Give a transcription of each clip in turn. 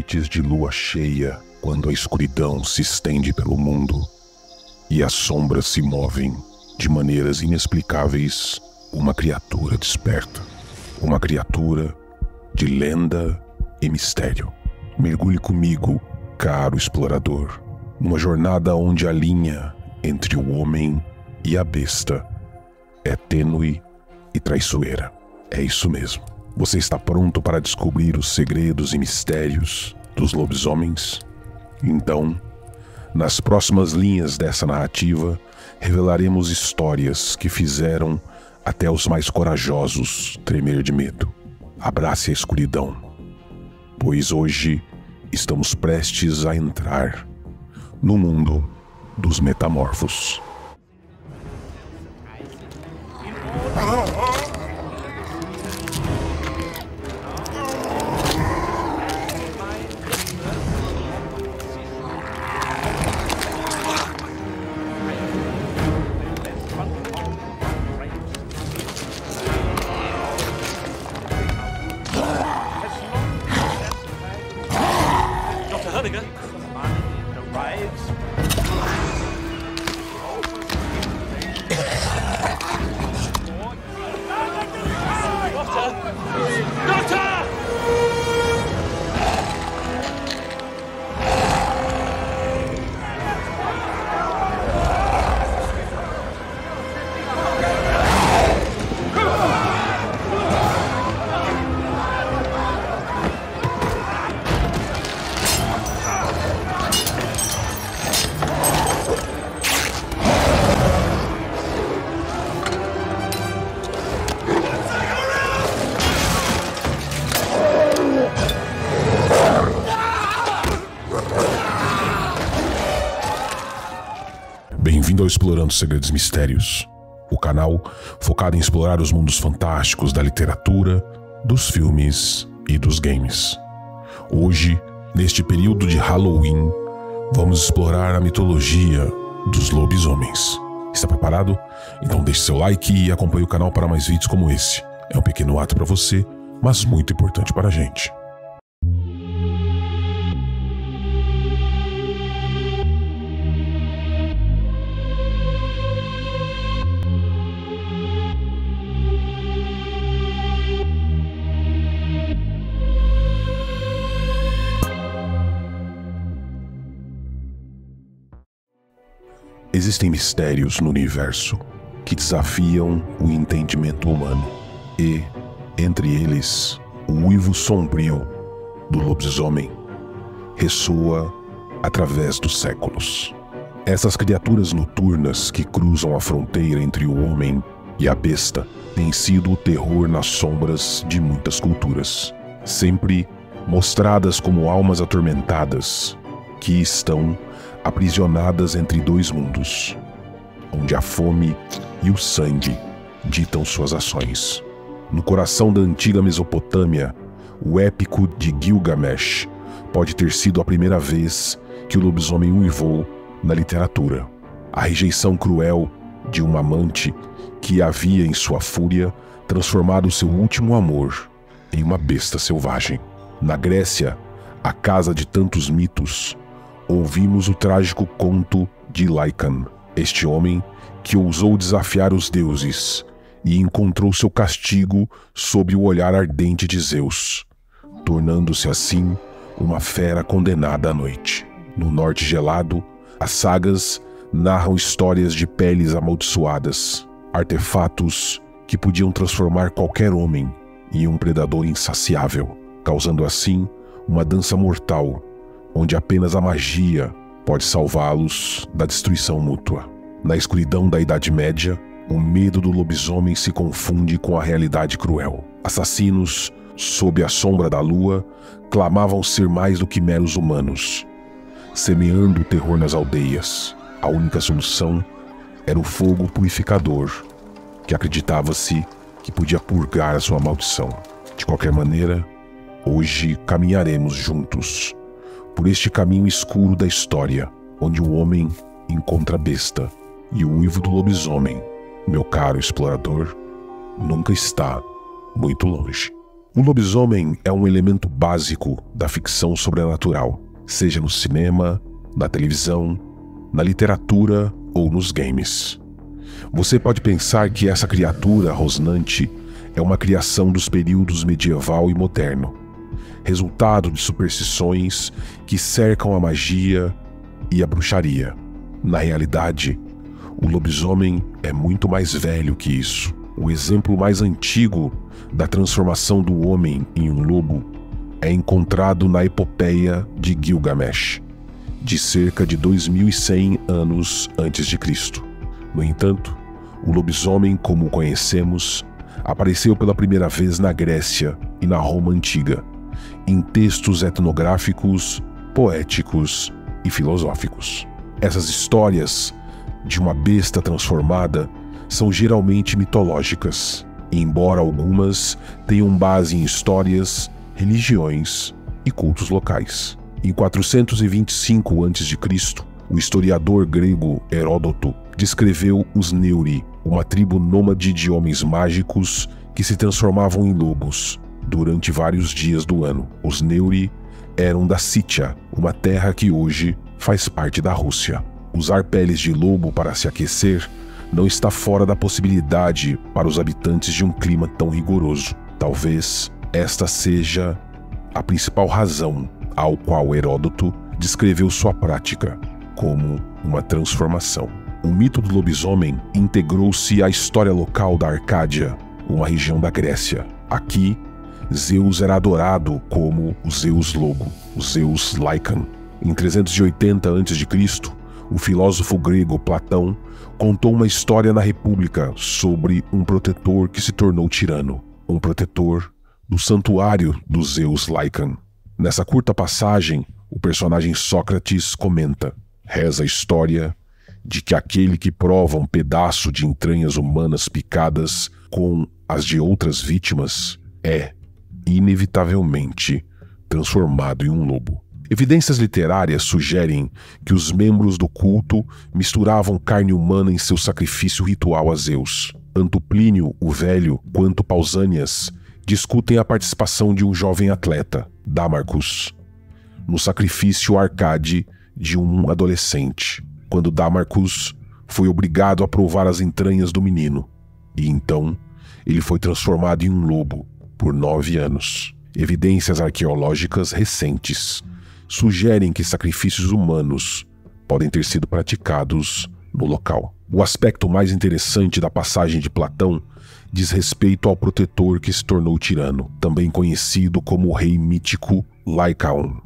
noites de lua cheia, quando a escuridão se estende pelo mundo e as sombras se movem de maneiras inexplicáveis, uma criatura desperta. Uma criatura de lenda e mistério. Mergulhe comigo, caro explorador, numa jornada onde a linha entre o homem e a besta é tênue e traiçoeira. É isso mesmo. Você está pronto para descobrir os segredos e mistérios dos lobisomens? Então, nas próximas linhas dessa narrativa, revelaremos histórias que fizeram até os mais corajosos tremer de medo. Abrace a escuridão, pois hoje estamos prestes a entrar no mundo dos metamorfos. Bem-vindo ao Explorando Segredos e Mistérios, o canal focado em explorar os mundos fantásticos da literatura, dos filmes e dos games. Hoje, neste período de Halloween, vamos explorar a mitologia dos lobisomens. Está preparado? Então deixe seu like e acompanhe o canal para mais vídeos como esse. É um pequeno ato para você, mas muito importante para a gente. Existem mistérios no universo que desafiam o entendimento humano e, entre eles, o uivo sombrio do lobisomem ressoa através dos séculos. Essas criaturas noturnas que cruzam a fronteira entre o homem e a besta têm sido o terror nas sombras de muitas culturas, sempre mostradas como almas atormentadas que estão aprisionadas entre dois mundos, onde a fome e o sangue ditam suas ações. No coração da antiga Mesopotâmia, o épico de Gilgamesh pode ter sido a primeira vez que o lobisomem uivou na literatura. A rejeição cruel de uma amante que havia, em sua fúria, transformado seu último amor em uma besta selvagem. Na Grécia, a casa de tantos mitos, ouvimos o trágico conto de Lycan, este homem que ousou desafiar os deuses e encontrou seu castigo sob o olhar ardente de Zeus, tornando-se assim uma fera condenada à noite. No norte gelado, as sagas narram histórias de peles amaldiçoadas, artefatos que podiam transformar qualquer homem em um predador insaciável, causando assim uma dança mortal onde apenas a magia pode salvá-los da destruição mútua. Na escuridão da Idade Média, o medo do lobisomem se confunde com a realidade cruel. Assassinos, sob a sombra da lua, clamavam ser mais do que meros humanos, semeando o terror nas aldeias. A única solução era o fogo purificador, que acreditava-se que podia purgar a sua maldição. De qualquer maneira, hoje caminharemos juntos por este caminho escuro da história, onde o homem encontra a besta e o uivo do lobisomem, meu caro explorador, nunca está muito longe. O lobisomem é um elemento básico da ficção sobrenatural, seja no cinema, na televisão, na literatura ou nos games. Você pode pensar que essa criatura rosnante é uma criação dos períodos medieval e moderno, resultado de superstições que cercam a magia e a bruxaria. Na realidade, o lobisomem é muito mais velho que isso. O exemplo mais antigo da transformação do homem em um lobo é encontrado na epopeia de Gilgamesh, de cerca de 2100 anos antes de Cristo. No entanto, o lobisomem, como o conhecemos, apareceu pela primeira vez na Grécia e na Roma antiga, em textos etnográficos, poéticos e filosóficos. Essas histórias de uma besta transformada são geralmente mitológicas, embora algumas tenham base em histórias, religiões e cultos locais. Em 425 a.C., o historiador grego Heródoto descreveu os Neuri, uma tribo nômade de homens mágicos que se transformavam em lobos durante vários dias do ano. Os Neuri eram da Sítia, uma terra que hoje faz parte da Rússia. Usar peles de lobo para se aquecer não está fora da possibilidade para os habitantes de um clima tão rigoroso. Talvez esta seja a principal razão ao qual Heródoto descreveu sua prática como uma transformação. O mito do lobisomem integrou-se à história local da Arcádia, uma região da Grécia. Aqui, Zeus era adorado como o Zeus Lobo, o Zeus Lycan. Em 380 a.C., o filósofo grego Platão contou uma história na República sobre um protetor que se tornou tirano, um protetor do santuário do Zeus Lycan. Nessa curta passagem, o personagem Sócrates comenta: reza a história de que aquele que prova um pedaço de entranhas humanas picadas com as de outras vítimas é, inevitavelmente, transformado em um lobo. Evidências literárias sugerem que os membros do culto misturavam carne humana em seu sacrifício ritual a Zeus. Tanto Plínio o Velho quanto Pausânias discutem a participação de um jovem atleta, Dámarcus, no sacrifício Arcade de um adolescente, quando Dámarcus foi obrigado a provar as entranhas do menino, e então ele foi transformado em um lobo por 9 anos. Evidências arqueológicas recentes sugerem que sacrifícios humanos podem ter sido praticados no local. O aspecto mais interessante da passagem de Platão diz respeito ao protetor que se tornou tirano, também conhecido como o rei mítico Lycaon,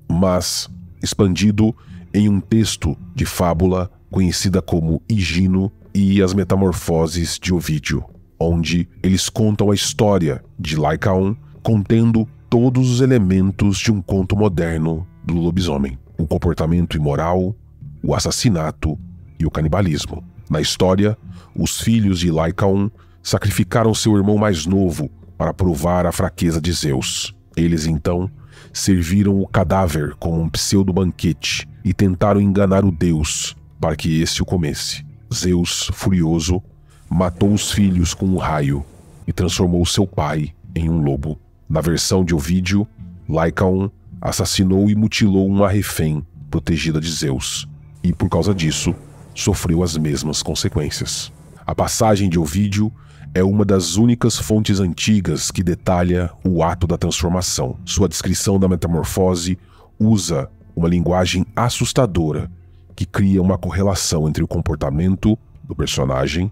mas expandido em um texto de fábula conhecida como Higino e as Metamorfoses de Ovídio, onde eles contam a história de Lycaon contendo todos os elementos de um conto moderno do lobisomem: o comportamento imoral, o assassinato e o canibalismo. Na história, os filhos de Lycaon sacrificaram seu irmão mais novo para provar a fraqueza de Zeus. Eles então serviram o cadáver como um pseudo-banquete e tentaram enganar o deus para que esse o comesse. Zeus, furioso, matou os filhos com um raio e transformou seu pai em um lobo. Na versão de Ovídio, Lycaon assassinou e mutilou uma refém protegida de Zeus, e por causa disso, sofreu as mesmas consequências. A passagem de Ovídio é uma das únicas fontes antigas que detalha o ato da transformação. Sua descrição da metamorfose usa uma linguagem assustadora que cria uma correlação entre o comportamento do personagem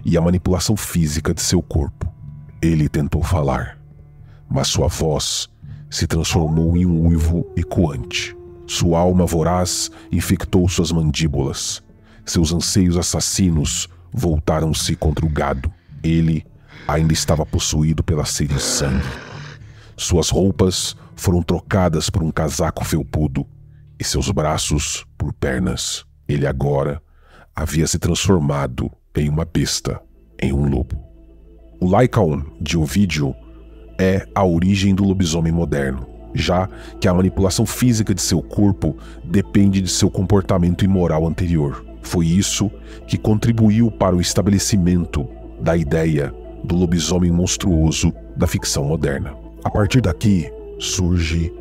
e a manipulação física de seu corpo. Ele tentou falar, mas sua voz se transformou em um uivo ecoante. Sua alma voraz infectou suas mandíbulas. Seus anseios assassinos voltaram-se contra o gado. Ele ainda estava possuído pela sede de sangue. Suas roupas foram trocadas por um casaco felpudo e seus braços por pernas. Ele agora havia se transformado em uma besta, em um lobo. O Lycaon de Ovídio é a origem do lobisomem moderno, já que a manipulação física de seu corpo depende de seu comportamento imoral anterior. Foi isso que contribuiu para o estabelecimento da ideia do lobisomem monstruoso da ficção moderna. A partir daqui surge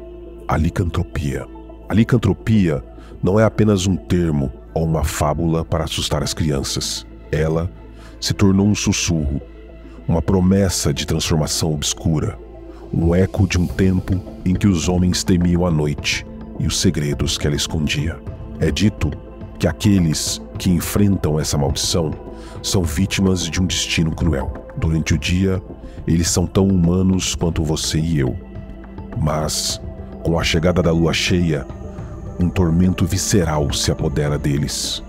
a licantropia. A licantropia não é apenas um termo ou uma fábula para assustar as crianças. Ela se tornou um sussurro, uma promessa de transformação obscura, um eco de um tempo em que os homens temiam a noite e os segredos que ela escondia. É dito que aqueles que enfrentam essa maldição são vítimas de um destino cruel. Durante o dia, eles são tão humanos quanto você e eu. Mas, com a chegada da lua cheia, um tormento visceral se apodera deles.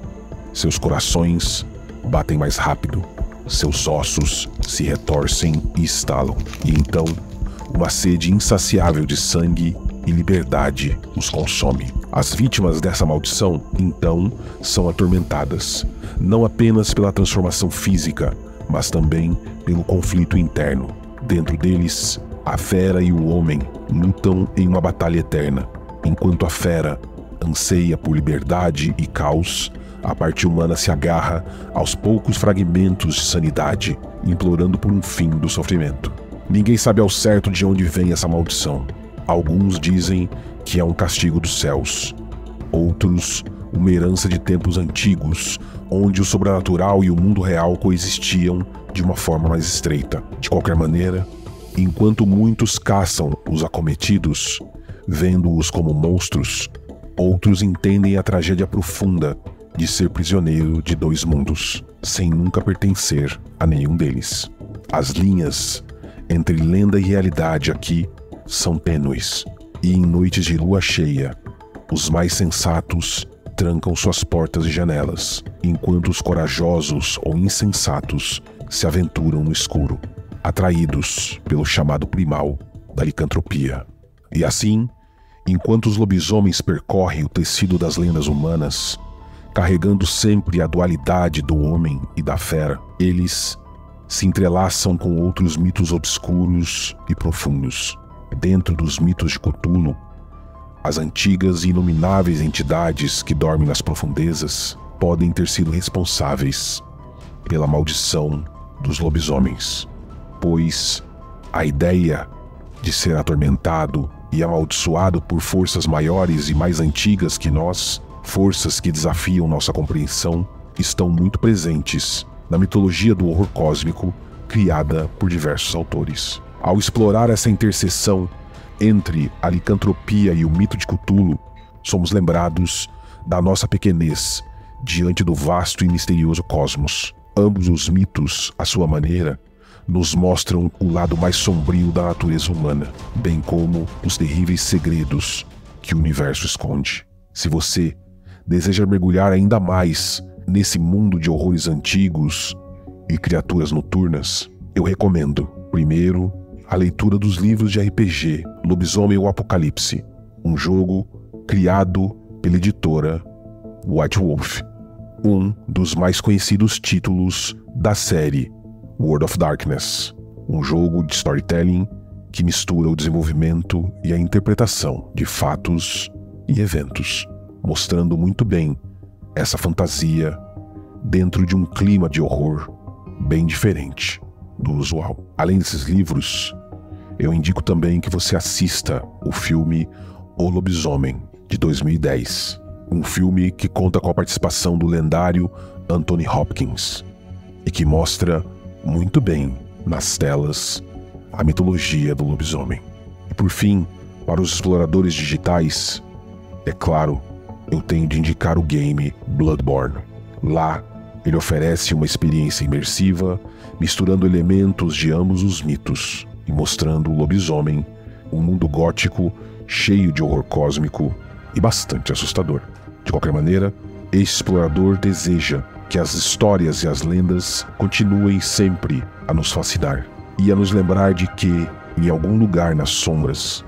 Seus corações batem mais rápido, seus ossos se retorcem e estalam. E então, uma sede insaciável de sangue e liberdade os consome. As vítimas dessa maldição, então, são atormentadas, não apenas pela transformação física, mas também pelo conflito interno. Dentro deles, a fera e o homem lutam em uma batalha eterna. Enquanto a fera anseia por liberdade e caos, a parte humana se agarra aos poucos fragmentos de sanidade, implorando por um fim do sofrimento. Ninguém sabe ao certo de onde vem essa maldição. Alguns dizem que é um castigo dos céus. Outros, uma herança de tempos antigos, onde o sobrenatural e o mundo real coexistiam de uma forma mais estreita. De qualquer maneira, enquanto muitos caçam os acometidos, vendo-os como monstros, outros entendem a tragédia profunda de ser prisioneiro de dois mundos, sem nunca pertencer a nenhum deles. As linhas entre lenda e realidade aqui são tênues, e em noites de lua cheia, os mais sensatos trancam suas portas e janelas, enquanto os corajosos ou insensatos se aventuram no escuro, atraídos pelo chamado primal da licantropia. E assim, enquanto os lobisomens percorrem o tecido das lendas humanas, carregando sempre a dualidade do homem e da fera, eles se entrelaçam com outros mitos obscuros e profundos. Dentro dos mitos de Cthulhu, as antigas e inomináveis entidades que dormem nas profundezas podem ter sido responsáveis pela maldição dos lobisomens, pois a ideia de ser atormentado e amaldiçoado por forças maiores e mais antigas que nós, forças que desafiam nossa compreensão, estão muito presentes na mitologia do horror cósmico criada por diversos autores. Ao explorar essa interseção entre a licantropia e o mito de Cthulhu, somos lembrados da nossa pequenez diante do vasto e misterioso cosmos. Ambos os mitos, à sua maneira, nos mostram o lado mais sombrio da natureza humana, bem como os terríveis segredos que o universo esconde. Se você deseja mergulhar ainda mais nesse mundo de horrores antigos e criaturas noturnas, eu recomendo, primeiro, a leitura dos livros de RPG Lobisomem ou Apocalipse, um jogo criado pela editora White Wolf, um dos mais conhecidos títulos da série World of Darkness, um jogo de storytelling que mistura o desenvolvimento e a interpretação de fatos e eventos, mostrando muito bem essa fantasia dentro de um clima de horror bem diferente do usual. Além desses livros, eu indico também que você assista o filme O Lobisomem, de 2010, um filme que conta com a participação do lendário Anthony Hopkins e que mostra muito bem nas telas a mitologia do lobisomem. E por fim, para os exploradores digitais, é claro, eu tenho de indicar o game Bloodborne. Lá, ele oferece uma experiência imersiva, misturando elementos de ambos os mitos e mostrando o lobisomem, um mundo gótico cheio de horror cósmico e bastante assustador. De qualquer maneira, este explorador deseja que as histórias e as lendas continuem sempre a nos fascinar e a nos lembrar de que, em algum lugar nas sombras,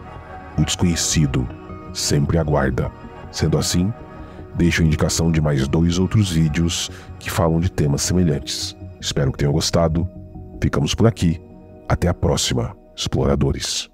o desconhecido sempre aguarda. Sendo assim, deixo a indicação de mais 2 outros vídeos que falam de temas semelhantes. Espero que tenham gostado. Ficamos por aqui. Até a próxima, exploradores.